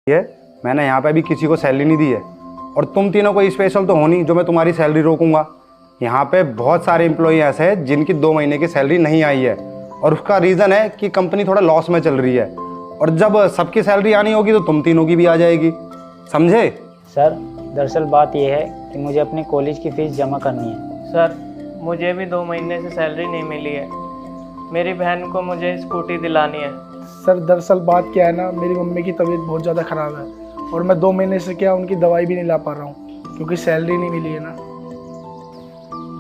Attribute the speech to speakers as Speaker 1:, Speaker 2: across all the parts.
Speaker 1: है, मैंने यहाँ पे भी किसी को सैलरी नहीं दी है। और तुम तीनों को स्पेशल तो हो नहीं जो मैं तुम्हारी सैलरी रोकूंगा। यहाँ पे बहुत सारे एम्प्लॉई ऐसे हैं जिनकी 2 महीने की सैलरी नहीं आई है, और उसका रीज़न है कि कंपनी थोड़ा लॉस में चल रही है। और जब सबकी सैलरी आनी होगी तो तुम तीनों की भी आ जाएगी, समझे?
Speaker 2: सर दरअसल बात यह है कि मुझे अपने कॉलेज की फ़ीस जमा करनी है।
Speaker 3: सर मुझे भी 2 महीने से सैलरी नहीं मिली है। मेरी बहन को मुझे स्कूटी दिलानी है।
Speaker 4: सर दरअसल बात क्या है ना, मेरी मम्मी की तबीयत बहुत ज़्यादा ख़राब है और मैं 2 महीने से क्या उनकी दवाई भी नहीं ला पा रहा हूँ क्योंकि सैलरी नहीं मिली है ना।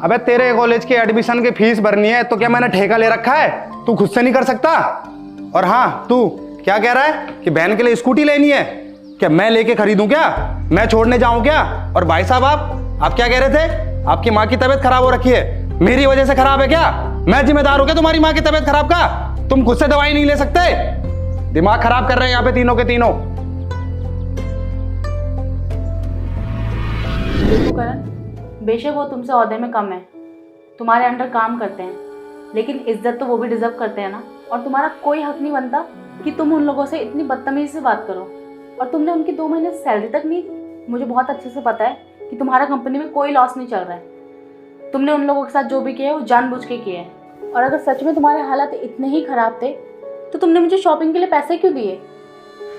Speaker 1: अबे तेरे कॉलेज की एडमिशन की फीस भरनी है तो क्या मैंने ठेका ले रखा है? तू खुद से नहीं कर सकता? और हाँ, तू क्या कह रहा है कि बहन के लिए स्कूटी लेनी है? क्या मैं लेके खरीदूं क्या? मैं छोड़ने जाऊं क्या? और भाई साहब आप क्या कह रहे थे? आपकी माँ की तबीयत खराब हो रखी है, मेरी वजह से खराब है क्या? मैं जिम्मेदार हूं क्या तुम्हारी माँ की तबीयत खराब का? तुम खुद से दवाई नहीं ले सकते? दिमाग खराब कर रहे हैं यहाँ पे तीनों के तीनों।
Speaker 5: देखो करण, बेशक वो तुमसे ओहदे में कम है, तुम्हारे अंडर काम करते हैं, लेकिन इज्जत तो वो भी डिजर्व करते हैं ना। और तुम्हारा कोई हक नहीं बनता कि तुम उन लोगों से इतनी बदतमीजी से बात करो। और तुमने उनकी 2 महीने सैलरी तक नहीं दी। मुझे बहुत अच्छे से पता है कि तुम्हारा कंपनी में कोई लॉस नहीं चल रहा है। तुमने उन लोगों के साथ जो भी किया है वो जानबूझ के किया है। और अगर सच में तुम्हारे हालात इतने ही ख़राब थे तो तुमने मुझे शॉपिंग के लिए पैसे क्यों दिए?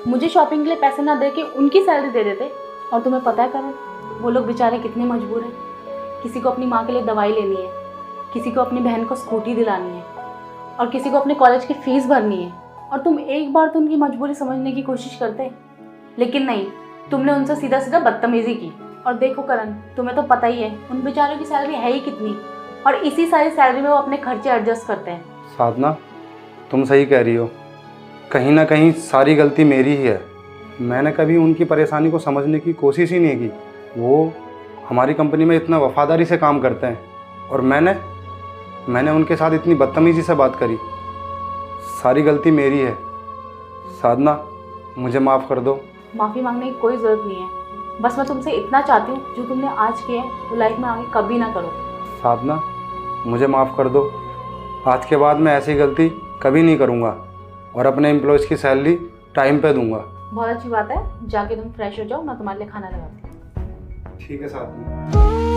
Speaker 5: मुझे शॉपिंग के लिए पैसे ना दे के उनकी सैलरी दे देते। और तुम्हें पता है करण, वो लोग बेचारे कितने मजबूर हैं। किसी को अपनी माँ के लिए दवाई लेनी है, किसी को अपनी बहन को स्कूटी दिलानी है, और किसी को अपने कॉलेज की फ़ीस भरनी है। और तुम एक बार तो उनकी मजबूरी समझने की कोशिश करते, लेकिन नहीं, तुमने उनसे सीधा सीधा बदतमीजी की। और देखो करण, तुम्हें तो पता ही है उन बेचारों की सैलरी है ही कितनी, और इसी सारी सैलरी में वो अपने खर्चे एडजस्ट करते हैं।
Speaker 1: साधना, तुम सही कह रही हो। कहीं ना कहीं सारी गलती मेरी ही है। मैंने कभी उनकी परेशानी को समझने की कोशिश ही नहीं की। वो हमारी कंपनी में इतना वफादारी से काम करते हैं और मैंने उनके साथ इतनी बदतमीजी से बात करी। सारी गलती मेरी है। साधना, मुझे माफ़ कर दो।
Speaker 5: माफ़ी मांगने की कोई ज़रूरत नहीं है। बस मैं तुमसे इतना चाहती हूँ, जो तुमने आज किया है वो लाइफ में आगे कभी ना करो।
Speaker 1: साधना, मुझे माफ़ कर दो। आज के बाद मैं ऐसी गलती कभी नहीं करूँगा और अपने एम्प्लॉयज़ की सैलरी टाइम पे दूंगा।
Speaker 5: बहुत अच्छी बात है, जाके तुम फ्रेश हो जाओ, मैं तुम्हारे लिए खाना लगाती हूँ।
Speaker 1: ठीक है साधना।